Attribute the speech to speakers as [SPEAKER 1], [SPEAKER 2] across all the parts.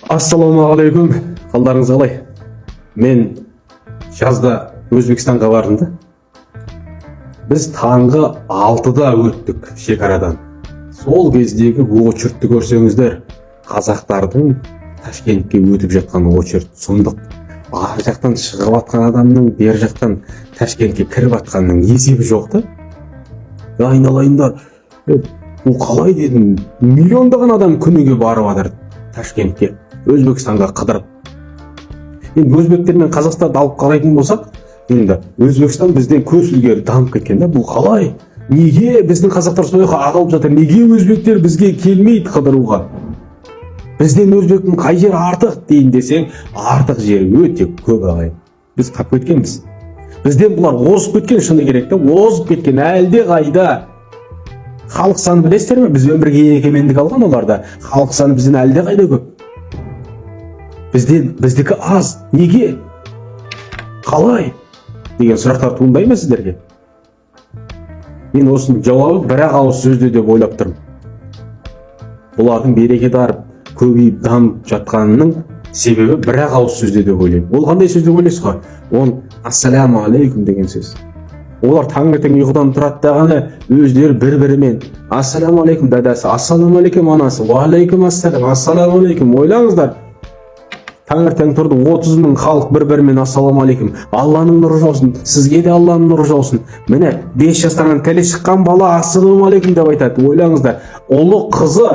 [SPEAKER 1] Ассалаумағалейкум, қалдарыңыз қалай? Мен жазда Өзбекстанға бардым да. Біз таңғы 6-да өттік шекарадан. Сол кездегі очередті көрсеңіздер, қазақтардың Ташкентке өтіп жатқан очеред сұмдық. Ар жақтан шығып жатқан адамның, бер жақтан Ташкентке кіріп жатқанның есебі жоқ та. Айналайындар, бұл қалай дедім, миллиондаған адам күніге барып жатыр Ташкентке, Өзбекстанға қыдырып. Енді өзбектер мен қазақстанды алып қарайтын болсақ, енді Өзбекстан бізден көш ілгері дамып кеткен да. Бұл қалай? Неге біздің қазақтар сол жаққа ағылып жатыр? Неге өзбектер бізге келмейді қыдыруға? Бізден өзбектің қай жері артық дейін десең, артық жері өте көп ағайын. Біз қап кеткенбіз. Бізден бұлар озып кеткен, шыны керек те, озып кеткен әлде қайда. Халық саны білесіздер ме? Бізбен бірге егемендік алған оларда. Халық саны бізден әлде қайда көп. Біздікі аз. Неге? Қалай? Деген сұрақтар туындай ма сіздерге? Мен осының жауабы бір-ақ ауыз сөзде деп ойлап тұрмын. Бұлардың берекеті арып, көбейіп дамып жатқанының себебі бір-ақ ауыз сөзде деп ойлаймын. Ол қандай сөз деп ойлайсыз ғой? Он ассаламу алейкум деген сөз. Олар таңертең ұйқыдан тұрады дағаны өздері бір-бірімен ассаламу алейкум дадасы, ассаламу алейкум анасы, ва алейкум ассалам, ассаламу алейкум. Ойлаңыздар, таңертең тұрды 30 мың халық бір-бірімен ассаламу алейкум, Алланың нұры жаусын, сізге де Алланың нұры жаусын. Міне 5 жастан тілі шыққан бала ассаламу алейкум деп айтады. Ойлаңыздар, ұлы қызы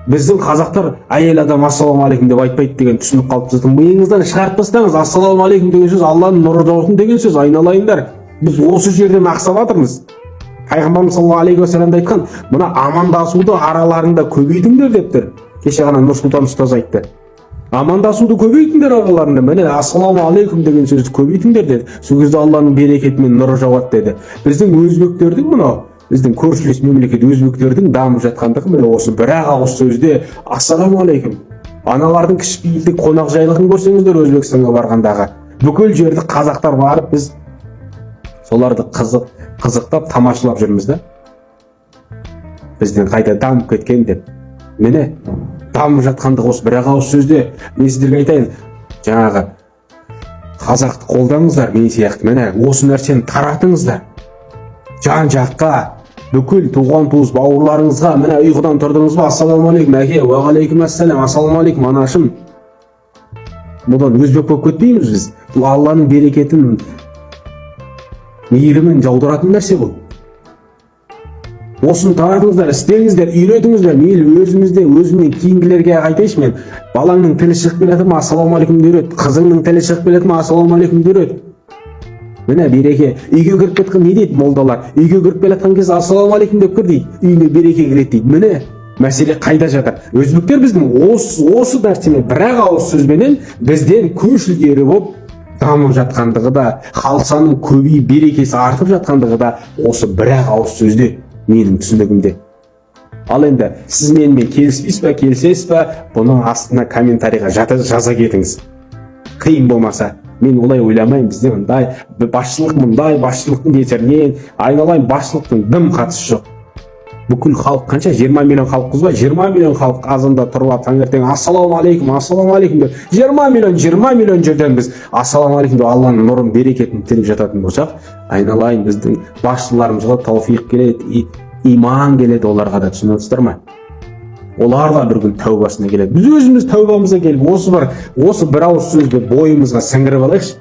[SPEAKER 1] біздің қазақтар әйел адам ассаламу алейкум деп айтпайды деген түсінік қалыптасты. Миыңыздан шығарып тастаңыз, ассаламу алейкум деген сөз Алланың нұры жаусын деген сөз. Айналайындар, біз осы жерде мақсап жатырмыз. Пайғамбарымыз саллаллаху алейхи уассаламда айтқан, мына амандасуды араларында көбейтіңдер дептір. Кеше ғана Нұрсұлтан ұстаз айтты. Амандасуды көбейтіңдер араларында, міне ассаламу алейкум деген сөзді көбейтіңдер деді. Сол кезде Алланың берекетімен нұры жауады деді. Біздің өзбектердің мынау, біздің көршілес мемлекет өзбектердің дамып жатқандығы міне осы бір-ақ ауыз сөзде ассаламу алейкум. Аналардың кішіпейілдік қонақжайлығын көрсеңіздер Өзбекстанға барғандағы. Бүкіл жерді қазақтар барып, біз соларды қызықтап тамашалап жүрміз да. Бізден қайда дамып кеткен деп. Міне дамып жатқандығы осы бір-ақ ауыз сөзде. Мен сіздерге айтайын, жаңағы қазақты қолдаңыздар, мен сияқты. Міне осы нәрсені таратыңыздар. Жан-жаққа, бүкіл туған туыс бауырларыңызға, міне ұйқыдан тұрдыңыз ба, ассаламу алейкум әке, уа алейкум ассалам, ассаламу алейкум анашым. Бұдан өзбек болып кетпейміз біз. Бұл Алланың берекетін, мейірімін жаудыратын нәрсе бұл. Осыны таратыңыздар, істеңіздер, үйретіңіздер. Мейлі өзімнен кейінгілерге айтайыншы, мен балаңның тілі шығып келеді ме, ассаламу алейкум үйрет. Қызыңның тілі шығып келеді ме, ассаламу алейкум үйрет. Міне береке. Үйге кіріп кеткен не дейді молдалар? Үйге кіріп келатқан кезде ассаламу алейкум деп кір дейді. Үйіне береке кіреді дейді. Міне мәселе қайда жатыр? Өзбектер біздің осы нәрсемен бір-ақ ауыз сөзбенен бізден көш ілгері болып дамып жатқандығы да, халық санының көбейіп берекесі артып жатқандығы да осы бір-ақ ауыз сөзде менің түсінігімде. Ал енді сіз менімен келіспейсіз бе, келісесіз бе? Бұның астына комментарийға жаза кетіңіз. Қиын болмаса. Мен олай ойламаймын. Бізде мындай басшылық, мұндай басшылықтың кесірінен айналайын, басшылықтың дым қатысы жоқ. Бүкіл халық қанша? 20 миллион халықпыз ба? 20 миллион халық азанда тұрып таңертең ассаламу алейкум, ассаламу алейкум деп 20 миллион жерден біз ассаламу алейкум деп Алланың нұрын, берекетін тілеп жататын болсақ, айналайын, біздің басшыларымызға тауфиқ келеді, иман келеді оларға да, түсініп отырсыздар ма? Олар да бір күн тәубасына келеді. Біз өзіміз тәубамызға келіп, осы бір ауыз сөзді бойымызға сіңіріп алайықшы.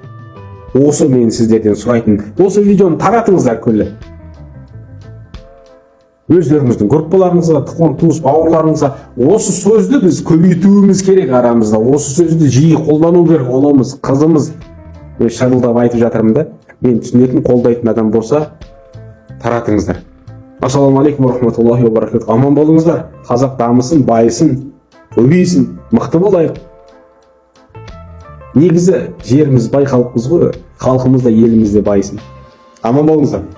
[SPEAKER 1] Осы мен сіздерден сұрайтын. Осы видеоны таратыңыздар күллі. Өздеріңіздің группаларыңызға, туған туыс бауырларыңызға осы сөзді біз көбейтуіміз керек арамызда. Осы сөзді жиі қолдану керек. Ұлымыз, қызымыз, шырылдап айтып жатырмын да. Мен түсінетін, қолдайтын адам болса, таратыңыздар. Ассаламу алейкум ва рахматуллахи ва баракатух. Аман болыңыздар. Қазақ дамысын, байысын, көбейсін, мықты болайық. Негізі жеріміз бай халықпыз ғой, халқымыз да еліміз де байысын. Аман болыңыздар.